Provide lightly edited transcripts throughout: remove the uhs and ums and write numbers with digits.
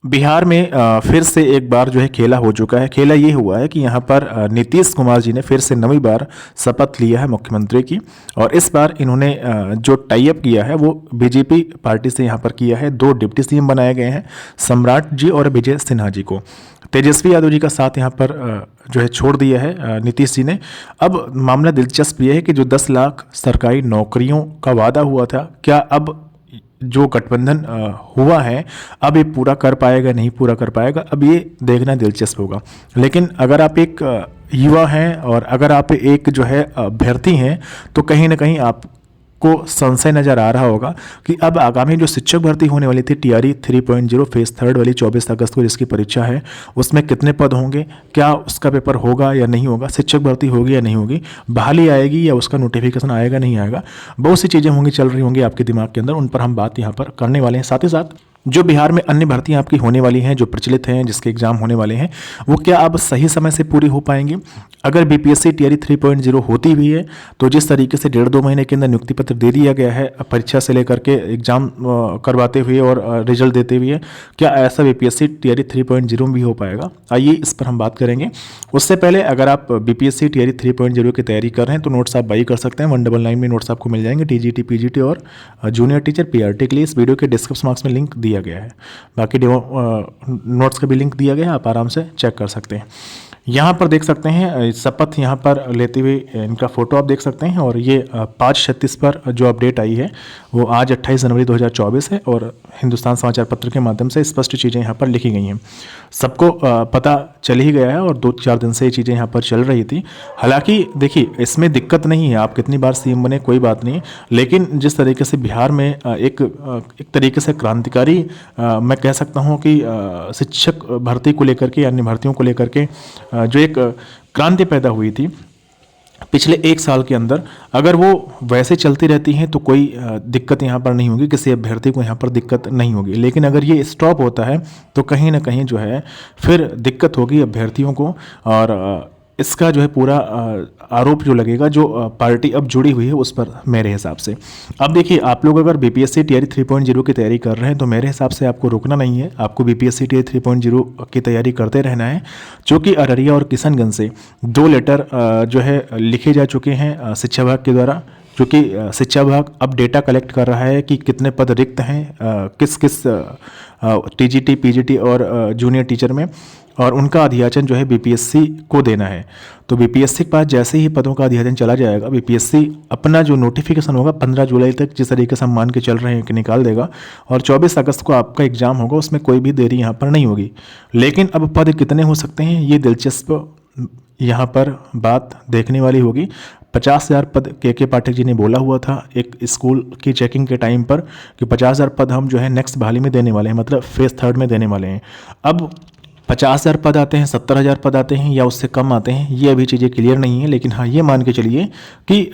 बिहार में फिर से एक बार जो है खेला हो चुका है। खेला ये हुआ है कि यहाँ पर नीतीश कुमार जी ने फिर से नवी बार शपथ लिया है मुख्यमंत्री की। और इस बार इन्होंने जो टाई अप किया है वो बीजेपी पार्टी से यहाँ पर किया है। दो डिप्टी सीएम बनाए गए हैं, सम्राट जी और विजय सिन्हा जी को। तेजस्वी यादव जी का साथ यहाँ पर जो है छोड़ दिया है नीतीश जी ने। अब मामला दिलचस्प ये है कि जो 10 लाख सरकारी नौकरियों का वादा हुआ था, क्या अब जो गठबंधन हुआ है अब ये पूरा कर पाएगा नहीं पूरा कर पाएगा, अब ये देखना दिलचस्प होगा। लेकिन अगर आप एक युवा हैं और अगर आप एक जो है अभ्यर्थी हैं, तो कहीं ना कहीं आपको संशय नज़र आ रहा होगा कि अब आगामी जो शिक्षक भर्ती होने वाली थी टीआरई 3.0 फेज 3 वाली 24 अगस्त को जिसकी परीक्षा है, उसमें कितने पद होंगे, क्या उसका पेपर होगा या नहीं होगा, शिक्षक भर्ती होगी या नहीं होगी, बहाली आएगी या उसका नोटिफिकेशन आएगा नहीं आएगा, बहुत सी चीज़ें होंगी चल रही होंगी आपके दिमाग के अंदर। उन पर हम बात यहाँ पर करने वाले हैं। साथ ही साथ जो बिहार में अन्य भर्तियां आपकी होने वाली हैं, जो प्रचलित हैं, जिसके एग्जाम होने वाले हैं, वो क्या अब सही समय से पूरी हो पाएंगी। अगर बीपीएससी टीआरई 3.0 होती भी है तो जिस तरीके से 1.5-2 महीने के अंदर नियुक्ति पत्र दे दिया गया है परीक्षा से लेकर के एग्जाम करवाते हुए और रिजल्ट देते हुए, क्या ऐसा बीपीएससी टीआरई 3.0 भी हो पाएगा, आइए इस पर हम बात करेंगे। उससे पहले अगर आप बीपीएससी टीआरई 3.0 की तैयारी कर रहे हैं तो नोट्स आप बाई कर सकते हैं। 199 में नोट्स आपको मिल जाएंगे, टीजीटी पीजीटी और जूनियर टीचर पीआरटी के लिए। इस वीडियो के डिस्क्रिप्शन बॉक्स में लिंक दिया गया है, बाकी नोट्स का भी लिंक दिया गया है, आप आराम से चेक कर सकते हैं। यहाँ पर देख सकते हैं शपथ यहाँ पर लेते हुए इनका फ़ोटो आप देख सकते हैं। और ये 5:36 पर जो अपडेट आई है वो आज 28 जनवरी 2024 है और हिंदुस्तान समाचार पत्र के माध्यम से स्पष्ट चीज़ें यहाँ पर लिखी गई हैं। सबको पता चल ही गया है और 2-4 दिन से ये चीज़ें यहाँ पर चल रही थी। हालांकि देखिए इसमें दिक्कत नहीं है, आप कितनी बार सीएम बने कोई बात नहीं, लेकिन जिस तरीके से बिहार में एक तरीके से क्रांतिकारी मैं कह सकता हूँ कि शिक्षक भर्ती को लेकर के, अन्य भर्तियों को लेकर के जो एक क्रांति पैदा हुई थी पिछले 1 साल के अंदर, अगर वो वैसे चलती रहती हैं तो कोई दिक्कत यहाँ पर नहीं होगी, किसी अभ्यर्थी को यहाँ पर दिक्कत नहीं होगी। लेकिन अगर ये स्टॉप होता है तो कहीं ना कहीं जो है फिर दिक्कत होगी अभ्यर्थियों को। और इसका जो है पूरा आरोप जो लगेगा जो पार्टी अब जुड़ी हुई है उस पर, मेरे हिसाब से। अब देखिए आप लोग अगर बीपीएससी टीआरई 3.0 की तैयारी कर रहे हैं तो मेरे हिसाब से आपको रुकना नहीं है, आपको बीपीएससी टीआरई 3.0 की तैयारी करते रहना है। क्योंकि अररिया और किशनगंज से 2 लेटर जो है लिखे जा चुके हैं शिक्षा विभाग के द्वारा, क्योंकि शिक्षा विभाग अब डेटा कलेक्ट कर रहा है कि कितने पद रिक्त हैं किस किस टीजीटी पीजीटी और जूनियर टीचर में, और उनका अधियाचन जो है बीपीएससी को देना है। तो बीपीएससी के पास जैसे ही पदों का अधियाचन चला जाएगा, बीपीएससी अपना जो नोटिफिकेशन होगा 15 जुलाई तक जिस तरीके से हम मान के चल रहे हैं कि निकाल देगा, और 24 अगस्त को आपका एग्जाम होगा, उसमें कोई भी देरी यहाँ पर नहीं होगी। लेकिन अब पद कितने हो सकते हैं ये दिलचस्प यहाँ पर बात देखने वाली होगी। 50,000 पद के पाठक जी ने बोला हुआ था एक स्कूल की चेकिंग के टाइम पर कि 50,000 पद हम जो है नेक्स्ट बहाली में देने वाले हैं, मतलब फेज 3 में देने वाले हैं। अब 50,000 पद आते हैं, 70,000 पद आते हैं या उससे कम आते हैं, ये अभी चीज़ें क्लियर नहीं है। लेकिन हाँ ये मान के चलिए कि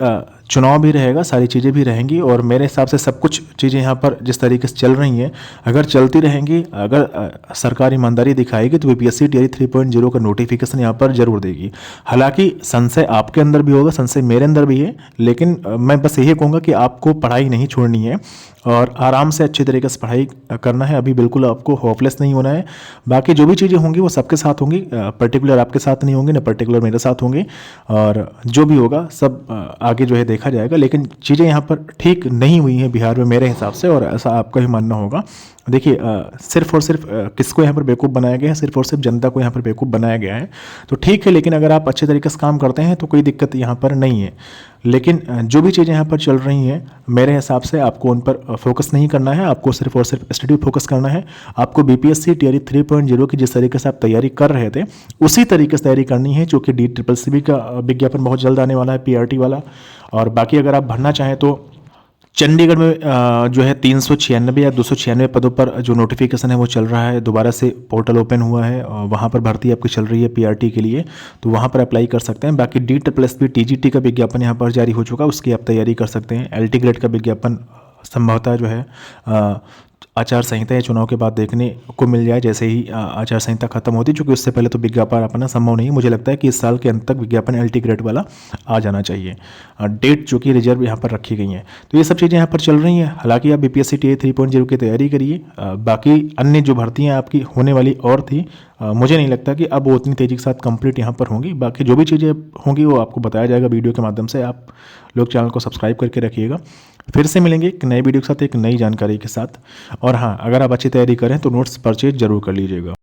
चुनाव भी रहेगा, सारी चीज़ें भी रहेंगी, और मेरे हिसाब से सब कुछ चीज़ें यहाँ पर जिस तरीके से चल रही हैं अगर चलती रहेंगी, अगर सरकार ईमानदारी दिखाएगी तो बीपीएससी टीआरई 3.0 का नोटिफिकेशन यहाँ पर जरूर देगी। हालांकि संशय आपके अंदर भी होगा, संशय मेरे अंदर भी है, लेकिन मैं बस यही कहूँगा कि आपको पढ़ाई नहीं छोड़नी है और आराम से अच्छे तरीके से पढ़ाई करना है। अभी बिल्कुल आपको होपलेस नहीं होना है। बाकी जो भी चीज़ें होंगी वो सबके साथ होंगी, पर्टिकुलर आपके साथ नहीं होंगी, ना पर्टिकुलर मेरे साथ होंगी, और जो भी होगा सब आगे जो है देखा जाएगा। लेकिन चीज़ें यहाँ पर ठीक नहीं हुई हैं बिहार में मेरे हिसाब से, और ऐसा आपका भी मानना होगा। देखिए सिर्फ और सिर्फ किसको यहाँ पर बेवकूफ़ बनाया गया है, सिर्फ और सिर्फ जनता को यहाँ पर बेवकूफ़ बनाया गया है, तो ठीक है। लेकिन अगर आप अच्छे तरीके से काम करते हैं तो कोई दिक्कत यहाँ पर नहीं है। लेकिन जो भी चीज़ें यहाँ पर चल रही हैं मेरे हिसाब से आपको उन पर फोकस नहीं करना है, आपको सिर्फ और सिर्फ स्टडी फोकस करना है। आपको बीपीएससी टीआरई 3.0 की जिस तरीके से आप तैयारी कर रहे थे उसी तरीके से तैयारी करनी है, क्योंकि DCCC का विज्ञापन बहुत जल्द आने वाला है, पीआरटी वाला। और बाकी अगर आप भरना चाहें तो चंडीगढ़ में जो है 396 या 296 पदों पर जो नोटिफिकेशन है वो चल रहा है, दोबारा से पोर्टल ओपन हुआ है और वहाँ पर भर्ती आपकी चल रही है पीआरटी के लिए, तो वहाँ पर अप्लाई कर सकते हैं। बाकी DCCC टीजीटी का विज्ञापन यहाँ पर जारी हो चुका है, उसकी आप तैयारी कर सकते हैं। LT ग्रेड का विज्ञापन संभवतः जो है आचार संहिता या चुनाव के बाद देखने को मिल जाए, जैसे ही आचार संहिता खत्म होती है, क्योंकि उससे पहले तो विज्ञापन अपना संभव नहीं है। मुझे लगता है कि इस साल के अंत तक विज्ञापन एलटी ग्रेड वाला आ जाना चाहिए। डेट जो कि रिजर्व यहाँ पर रखी गई हैं, तो ये सब चीज़ें यहाँ पर चल रही हैं। हालांकि आप बीपीएससी टीए 3.0 की तैयारी करिए। बाकी अन्य जो भर्तियाँ आपकी होने वाली और थी, मुझे नहीं लगता कि अब वो उतनी तेज़ी के साथ कंप्लीट यहाँ पर होंगी। बाकी जो भी चीज़ें होंगी वो आपको बताया जाएगा वीडियो के माध्यम से। आप लोग चैनल को सब्सक्राइब करके रखिएगा। फिर से मिलेंगे एक नए वीडियो के साथ, एक नई जानकारी के साथ। और हाँ, अगर आप अच्छी तैयारी करें तो नोट्स परचेज जरूर कर लीजिएगा।